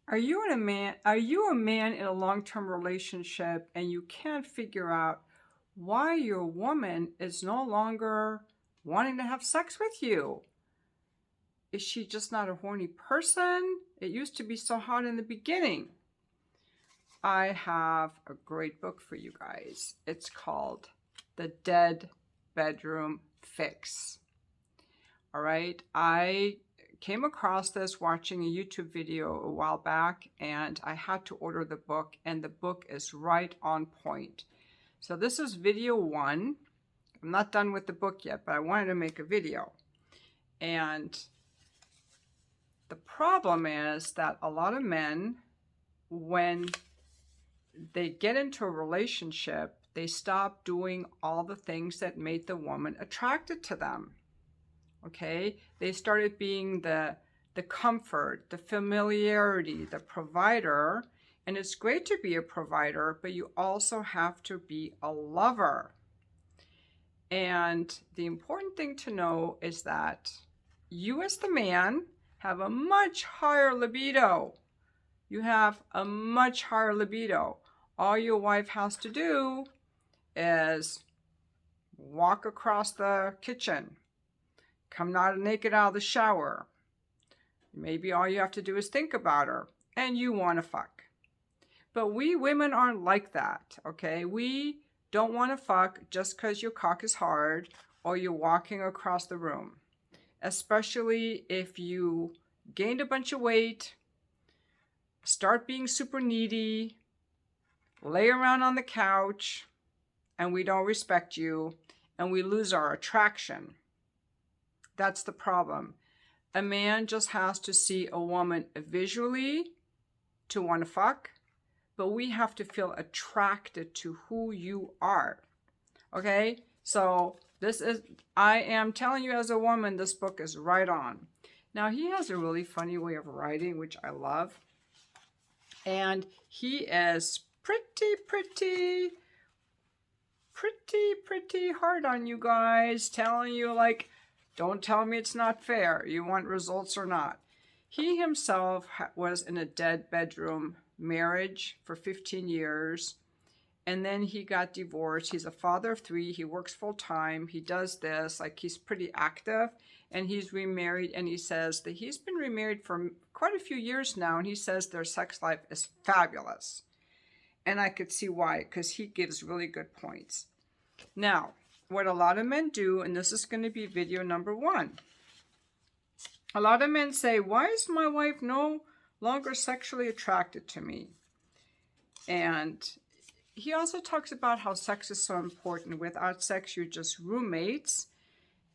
Are you a man in a long-term relationship and you can't figure out why your woman is no longer wanting to have sex with you? Is she just not a horny person? It used to be so hot in the beginning. I have a great book for you guys. It's called The Dead Bedroom Fix. All right. I came across this watching a YouTube video a while back, and I had to order the book, and the book is right on point. So this is video 1. I'm not done with the book yet, but I wanted to make a video. And the problem is that a lot of men, when they get into a relationship, they stop doing all the things that made the woman attracted to them. Okay, they started being the comfort, the familiarity, the provider. And it's great to be a provider, but you also have to be a lover. And the important thing to know is that you as the man have a much higher libido. You have a much higher libido. All your wife has to do is walk across the kitchen, come out naked out of the shower. Maybe all you have to do is think about her and you want to fuck. But we women aren't like that, okay? We don't want to fuck just because your cock is hard or you're walking across the room. Especially if you gained a bunch of weight, start being super needy, lay around on the couch, and we don't respect you, and we lose our attraction. That's the problem. A man just has to see a woman visually to want to fuck, but we have to feel attracted to who you are. Okay? So I am telling you as a woman, this book is right on. Now, he has a really funny way of writing, which I love. And he is pretty hard on you guys, telling you like, don't tell me it's not fair. You want results or not. He himself was in a dead bedroom marriage for 15 years. And then he got divorced. He's a father of 3. He works full time. He does this, like he's pretty active. And he's remarried. And he says that he's been remarried for quite a few years now. And he says their sex life is fabulous. And I could see why, because he gives really good points. Now, what a lot of men do, and this is going to be video number 1. A lot of men say, why is my wife no longer sexually attracted to me? And he also talks about how sex is so important. Without sex, you're just roommates.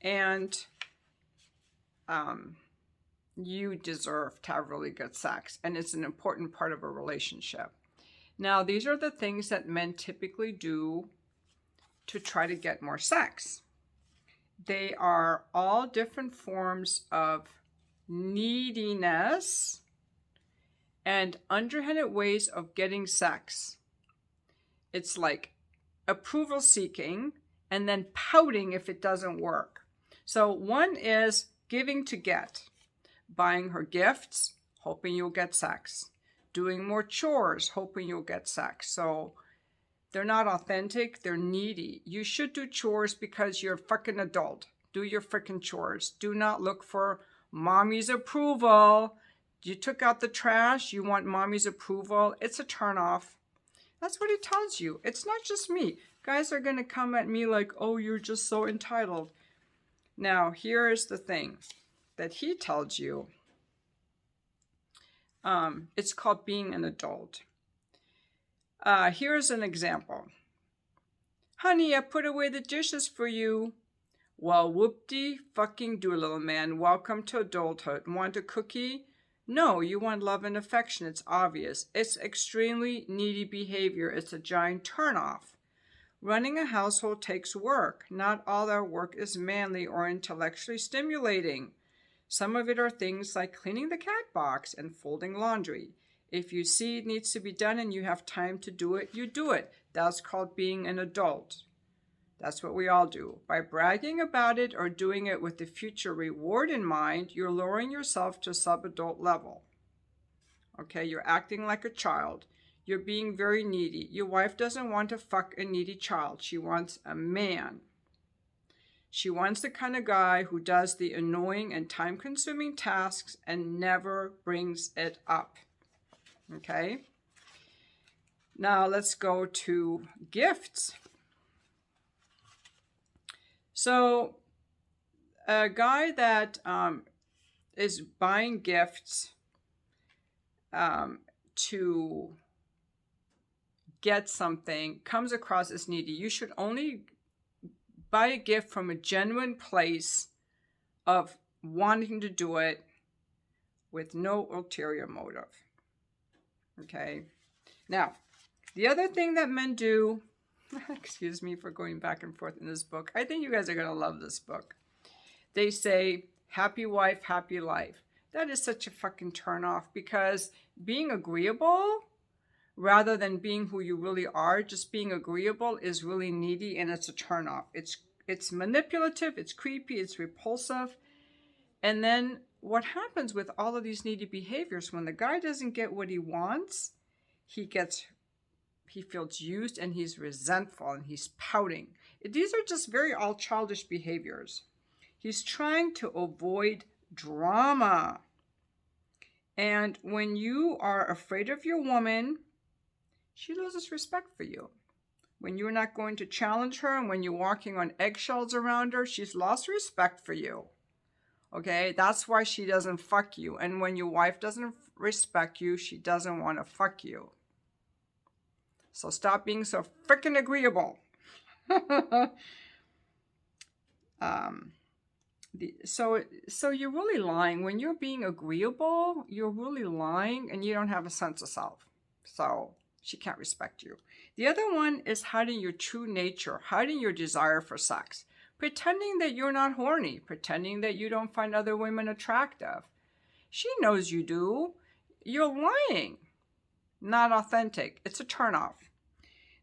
And you deserve to have really good sex. And it's an important part of a relationship. Now, these are the things that men typically do to try to get more sex. They are all different forms of neediness and underhanded ways of getting sex. It's like approval seeking and then pouting if it doesn't work. So one is giving to get, buying her gifts, hoping you'll get sex, doing more chores, hoping you'll get sex. So they're not authentic, they're needy. You should do chores because you're a fucking adult. Do your freaking chores. Do not look for mommy's approval. You took out the trash, you want mommy's approval. It's a turnoff. That's what he tells you. It's not just me. Guys are going to come at me like, oh, you're just so entitled. Now, here is the thing that he tells you. It's called being an adult. Here's an example. Honey, I put away the dishes for you. Well, whoop-de fucking do, little man. Welcome to adulthood. Want a cookie? No, you want love and affection. It's obvious. It's extremely needy behavior. It's a giant turnoff. Running a household takes work. Not all our work is manly or intellectually stimulating. Some of it are things like cleaning the cat box and folding laundry. If you see it needs to be done and you have time to do it, you do it. That's called being an adult. That's what we all do. By bragging about it or doing it with the future reward in mind, you're lowering yourself to sub-adult level. Okay, you're acting like a child. You're being very needy. Your wife doesn't want to fuck a needy child. She wants a man. She wants the kind of guy who does the annoying and time-consuming tasks and never brings it up. Okay? Now let's go to gifts. So a guy that is buying gifts to get something comes across as needy. You should only buy a gift from a genuine place of wanting to do it with no ulterior motive. Okay? Now, the other thing that men do, excuse me for going back and forth in this book. I think you guys are going to love this book. They say, happy wife, happy life. That is such a fucking turnoff, because being agreeable rather than being who you really are, just being agreeable is really needy, and it's a turnoff. It's manipulative, it's creepy, it's repulsive. And then what happens with all of these needy behaviors, when the guy doesn't get what he wants, he feels used, and he's resentful, and he's pouting. These are just very all childish behaviors. He's trying to avoid drama. And when you are afraid of your woman, she loses respect for you. When you're not going to challenge her, and when you're walking on eggshells around her, she's lost respect for you. Okay, that's why she doesn't fuck you. And when your wife doesn't respect you, she doesn't want to fuck you. So stop being so freaking agreeable. So you're really lying. When you're being agreeable, you're really lying, and you don't have a sense of self. So she can't respect you. The other one is hiding your true nature, hiding your desire for sex, pretending that you're not horny, pretending that you don't find other women attractive. She knows you do. You're lying. Not authentic. It's a turnoff.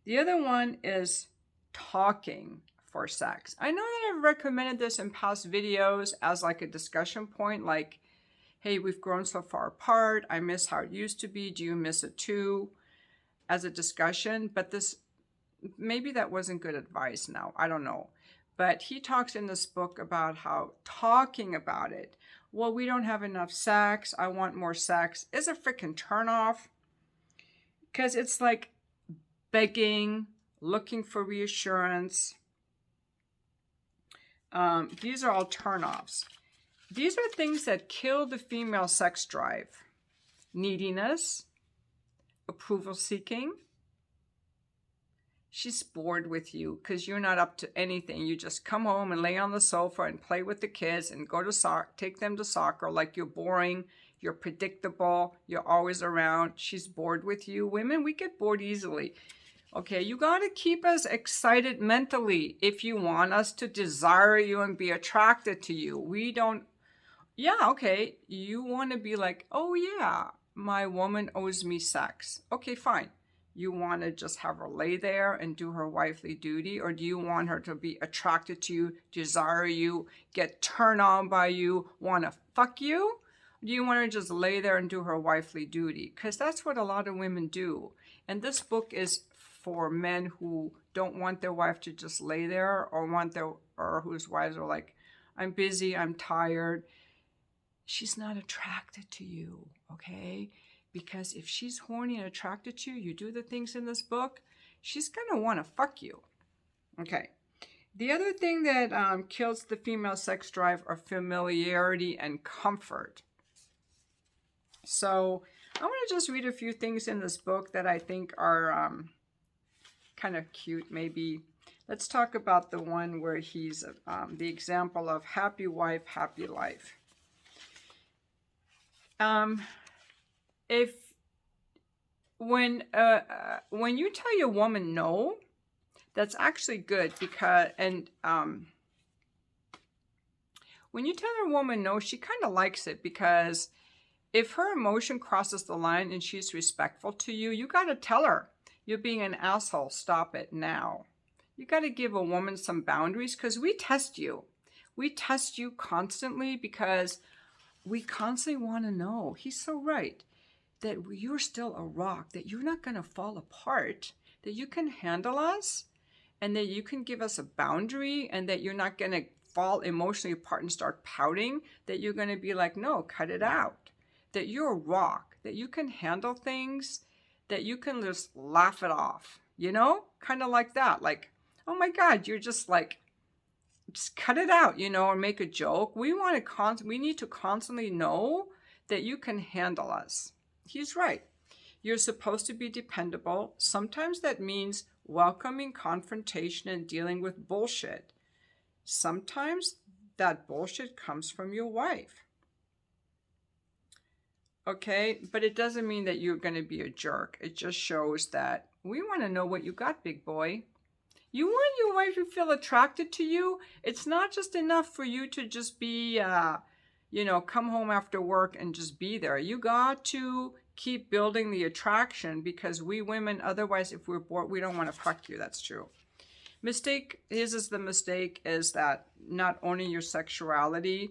The other one is talking for sex. I know that I've recommended this in past videos as like a discussion point, like, hey, we've grown so far apart. I miss how it used to be. Do you miss it too? As a discussion, but maybe that wasn't good advice now. I don't know. But he talks in this book about how talking about it, well, we don't have enough sex, I want more sex, is a freaking turnoff. Because it's like begging, looking for reassurance. These are all turnoffs. These are things that kill the female sex drive. Neediness, approval seeking. She's bored with you because you're not up to anything. You just come home and lay on the sofa and play with the kids and go to take them to soccer like you're boring, you're predictable, you're always around. She's bored with you. Women, we get bored easily. Okay, you got to keep us excited mentally if you want us to desire you and be attracted to you. We don't, yeah, okay, you want to be like, oh yeah, my woman owes me sex. Okay, fine. You want to just have her lay there and do her wifely duty? Or do you want her to be attracted to you, desire you, get turned on by you, want to fuck you? Or do you want her to just lay there and do her wifely duty? Because that's what a lot of women do. And this book is for men who don't want their wife to just lay there, or whose wives are like, I'm busy, I'm tired. She's not attracted to you, okay? Because if she's horny and attracted to you, you do the things in this book, she's going to want to fuck you. Okay. The other thing that kills the female sex drive are familiarity and comfort. So I want to just read a few things in this book that I think are kind of cute, maybe. Let's talk about the one where he's the example of happy wife, happy life. When you tell your woman no, that's actually good, because when you tell your woman no, she kind of likes it, because if her emotion crosses the line and she's respectful to you, you got to tell her, you're being an asshole, stop it now. You got to give a woman some boundaries, because we test you. We test you constantly because we constantly want to know. He's so right. that you're still a rock, that you're not going to fall apart, that you can handle us, and that you can give us a boundary, and that you're not going to fall emotionally apart and start pouting, that you're going to be like, no, cut it out, that you're a rock, that you can handle things, that you can just laugh it off, you know, kind of like that. Like, oh my God, you're just like, just cut it out, you know, or make a joke. We need to constantly know that you can handle us. He's right. You're supposed to be dependable. Sometimes that means welcoming confrontation and dealing with bullshit. Sometimes that bullshit comes from your wife. Okay, but it doesn't mean that you're going to be a jerk. It just shows that we want to know what you got, big boy. You want your wife to feel attracted to you. It's not just enough for you to just be, come home after work and just be there. You got to keep building the attraction, because we women, otherwise, if we're bored, we don't want to fuck you. That's true. The mistake is that not owning your sexuality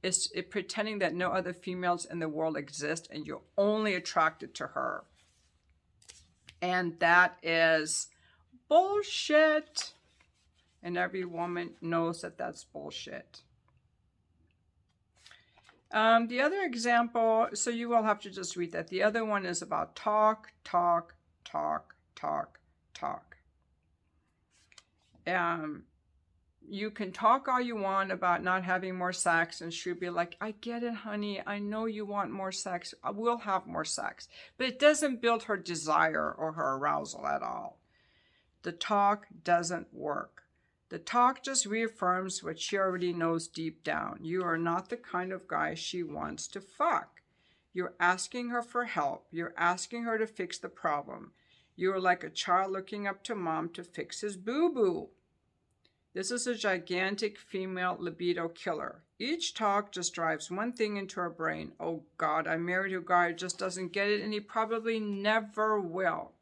is pretending that no other females in the world exist and you're only attracted to her. And that is bullshit. And every woman knows that that's bullshit. The other example, so you will have to just read that. The other one is about talk, talk, talk, talk, talk. You can talk all you want about not having more sex, and she'll be like, I get it, honey. I know you want more sex. We'll have more sex. But it doesn't build her desire or her arousal at all. The talk doesn't work. The talk just reaffirms what she already knows deep down. You are not the kind of guy she wants to fuck. You're asking her for help. You're asking her to fix the problem. You are like a child looking up to mom to fix his boo-boo. This is a gigantic female libido killer. Each talk just drives one thing into her brain. Oh God, I'm married to a guy who just doesn't get it, and he probably never will.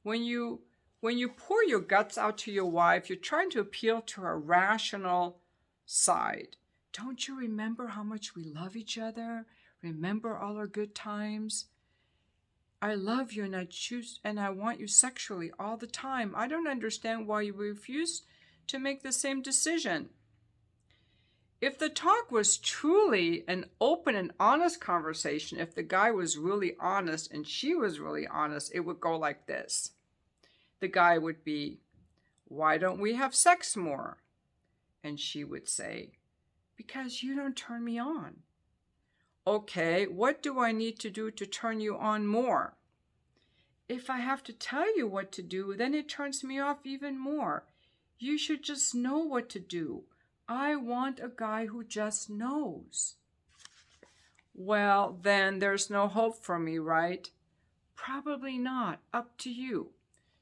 When you pour your guts out to your wife, you're trying to appeal to her rational side. Don't you remember how much we love each other? Remember all our good times? I love you and I want you sexually all the time. I don't understand why you refuse to make the same decision. If the talk was truly an open and honest conversation, if the guy was really honest and she was really honest, it would go like this. The guy would be, why don't we have sex more? And she would say, because you don't turn me on. Okay, what do I need to do to turn you on more? If I have to tell you what to do, then it turns me off even more. You should just know what to do. I want a guy who just knows. Well, then there's no hope for me, right? Probably not. Up to you.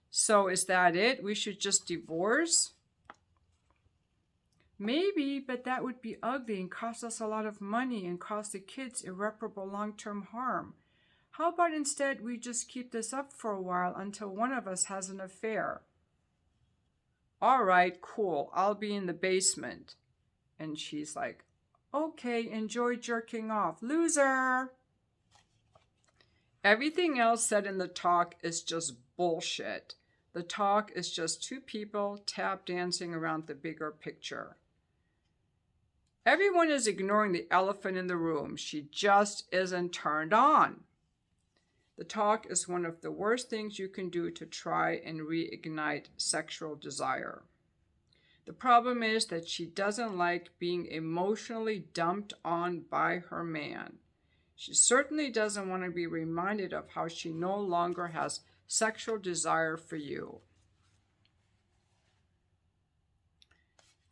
So is that it? We should just divorce? Maybe, but that would be ugly and cost us a lot of money and cause the kids irreparable long-term harm. How about instead we just keep this up for a while until one of us has an affair? All right, cool. I'll be in the basement. And she's like, okay, enjoy jerking off. Loser! Everything else said in the talk is just bullshit. The talk is just two people tap dancing around the bigger picture. Everyone is ignoring the elephant in the room. She just isn't turned on. The talk is one of the worst things you can do to try and reignite sexual desire. The problem is that she doesn't like being emotionally dumped on by her man. She certainly doesn't want to be reminded of how she no longer has sexual desire for you.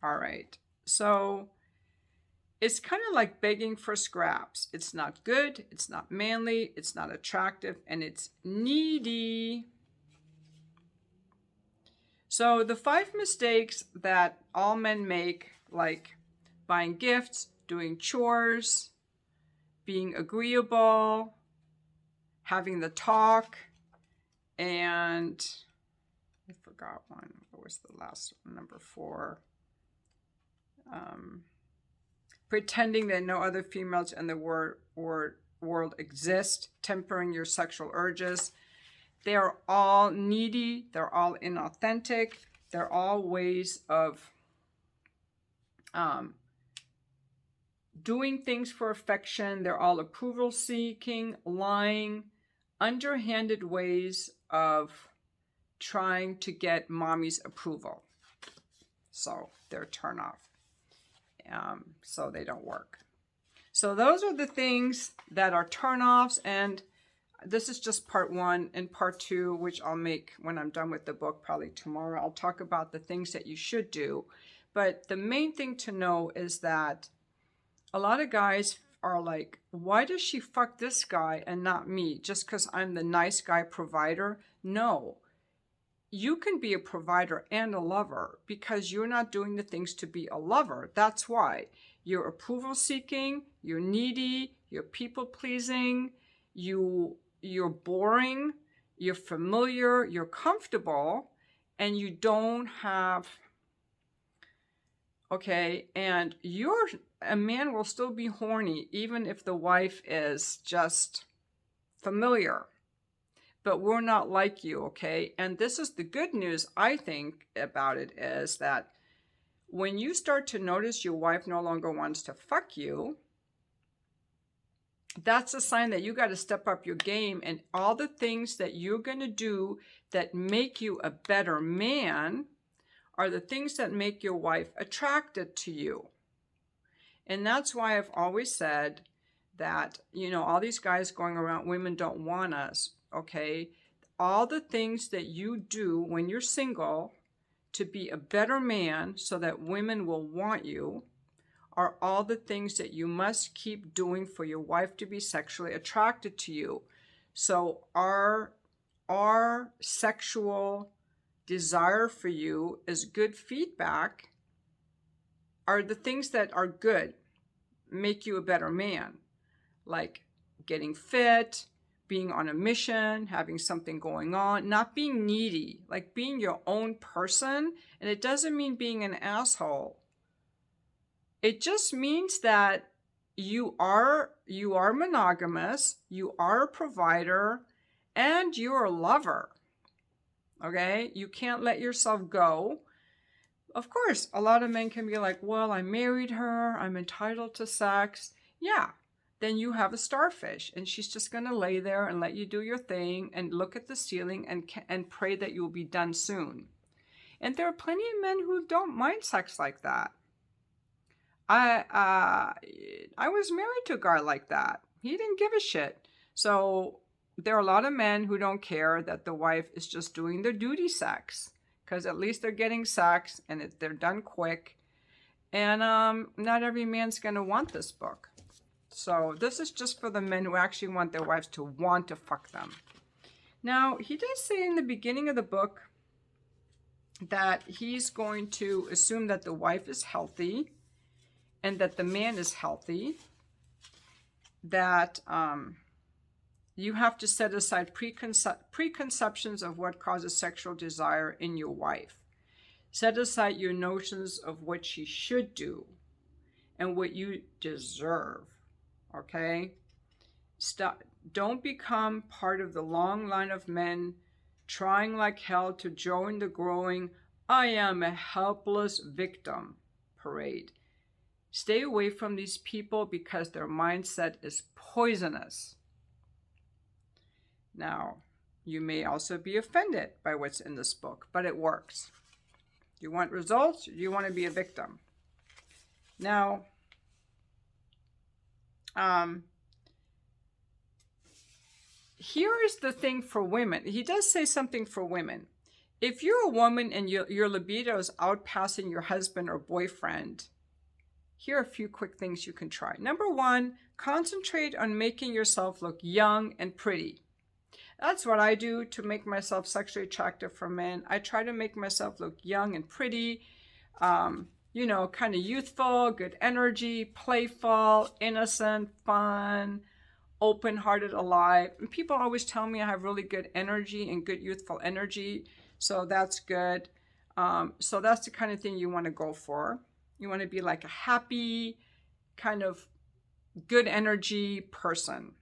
All right, so it's kind of like begging for scraps. It's not good, it's not manly, it's not attractive, and it's needy. So the 5 mistakes that all men make, like buying gifts, doing chores, being agreeable, having the talk, and I forgot one. What was the last one? Number 4. Pretending that no other females in the world exist, tempering your sexual urges. They're all needy. They're all inauthentic. They're all ways of doing things for affection. They're all approval seeking, lying, underhanded ways of trying to get mommy's approval. So they're turn off. So they don't work. So those are the things that are turn-offs, and this is just part 1. And part 2, which I'll make when I'm done with the book, probably tomorrow, I'll talk about the things that you should do. But the main thing to know is that a lot of guys are like, why does she fuck this guy and not me? Just because I'm the nice guy provider? No. You can be a provider and a lover because you're not doing the things to be a lover. That's why. You're approval seeking, you're needy, you're people pleasing, you're boring, you're familiar, you're comfortable, and you don't have, okay, and a man will still be horny even if the wife is just familiar. But we're not like you, okay? And this is the good news, I think, about it is that when you start to notice your wife no longer wants to fuck you, that's a sign that you got to step up your game, and all the things that you're going to do that make you a better man are the things that make your wife attracted to you. And that's why I've always said that, all these guys going around, women don't want us, okay? All the things that you do when you're single to be a better man so that women will want you are all the things that you must keep doing for your wife to be sexually attracted to you. So our sexual desire for you is good feedback, are the things that are good, make you a better man, like getting fit, being on a mission, having something going on, not being needy, like being your own person. And it doesn't mean being an asshole. It just means that you are monogamous, you are a provider, and you're a lover. Okay? You can't let yourself go. Of course, a lot of men can be like, well, I married her, I'm entitled to sex. Yeah. Then you have a starfish, and she's just going to lay there and let you do your thing and look at the ceiling and pray that you'll be done soon. And there are plenty of men who don't mind sex like that. I was married to a guy like that. He didn't give a shit. So there are a lot of men who don't care that the wife is just doing their duty sex, because at least they're getting sex and they're done quick. And not every man's going to want this book. So this is just for the men who actually want their wives to want to fuck them. Now, he does say in the beginning of the book that he's going to assume that the wife is healthy and that the man is healthy, that you have to set aside preconceptions of what causes sexual desire in your wife. Set aside your notions of what she should do and what you deserve. Okay? Don't become part of the long line of men trying like hell to join the growing "I am a helpless victim" parade. Stay away from these people because their mindset is poisonous. Now, you may also be offended by what's in this book, but it works. You want results? You want to be a victim. Now, here is the thing for women. He does say something for women. If you're a woman and your libido is outpassing your husband or boyfriend, here are a few quick things you can try. Number 1, concentrate on making yourself look young and pretty. That's what I do to make myself sexually attractive for men. I try to make myself look young and pretty, kind of youthful, good energy, playful, innocent, fun, open-hearted, alive. And people always tell me I have really good energy and good youthful energy, so that's good. So that's the kind of thing you want to go for. You want to be like a happy, kind of good energy person.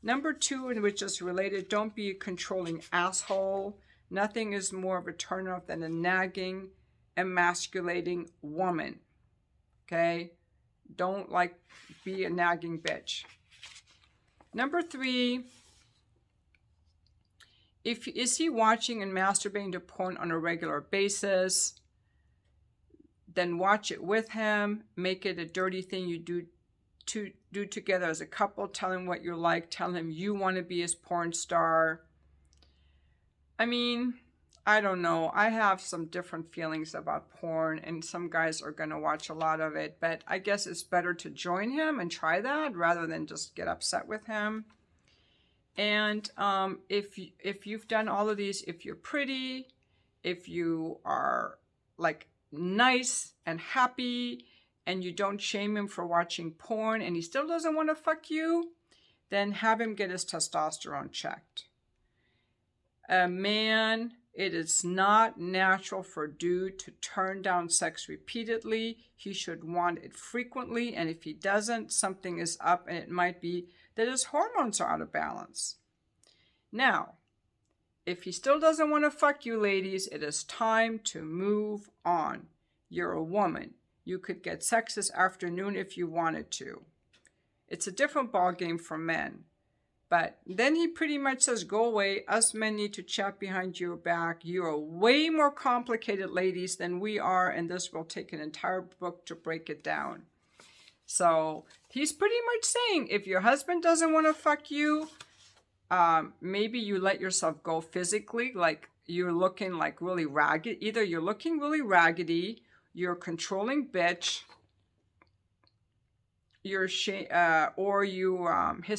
Number 2, and which is related, don't be a controlling asshole. Nothing is more of a turnoff than a nagging, emasculating woman. Okay? Don't be a nagging bitch. Number 3, is he watching and masturbating to porn on a regular basis? Then watch it with him. Make it a dirty thing you do together as a couple. Tell him what you like. Tell him you want to be his porn star. I mean, I don't know. I have some different feelings about porn, and some guys are going to watch a lot of it, but I guess it's better to join him and try that rather than just get upset with him. And if you've done all of these, if you're pretty, if you are like nice and happy, and you don't shame him for watching porn, and he still doesn't want to fuck you, then have him get his testosterone checked. A man, it is not natural for a dude to turn down sex repeatedly. He should want it frequently, and if he doesn't, something is up, and it might be that his hormones are out of balance. Now, if he still doesn't want to fuck you, ladies, it is time to move on. You're a woman. You could get sex this afternoon if you wanted to. It's a different ballgame for men. But then he pretty much says, go away. Us men need to chat behind your back. You are way more complicated, ladies, than we are, and this will take an entire book to break it down. So he's pretty much saying, if your husband doesn't want to fuck you, maybe you let yourself go physically, like you're looking like really ragged. Either you're looking really raggedy, you're a controlling bitch, or his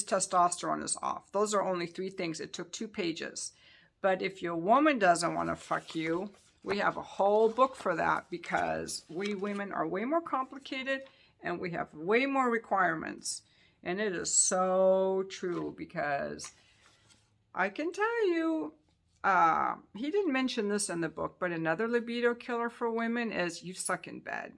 testosterone is off. Those are only 3 things. It took 2 pages. But if your woman doesn't want to fuck you, we have a whole book for that, because we women are way more complicated and we have way more requirements. And it is so true, because I can tell you, he didn't mention this in the book, but another libido killer for women is you suck in bed.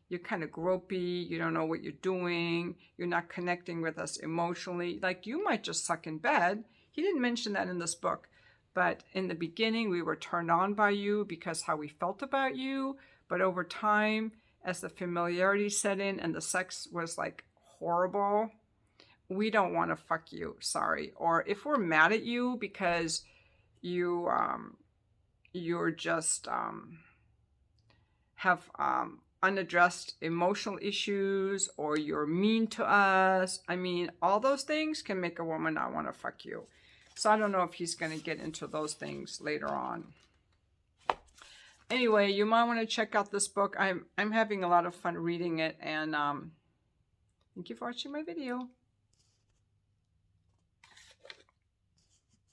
You're kind of gropey. You don't know what you're doing. You're not connecting with us emotionally. Like, you might just suck in bed. He didn't mention that in this book. But in the beginning, we were turned on by you because how we felt about you. But over time, as the familiarity set in and the sex was like horrible, we don't want to fuck you. Sorry. Or if we're mad at you because you're just have unaddressed emotional issues, or you're mean to us. I mean, all those things can make a woman not want to fuck you. So I don't know if he's going to get into those things later on. Anyway, you might want to check out this book. I'm having a lot of fun reading it, and thank you for watching my video.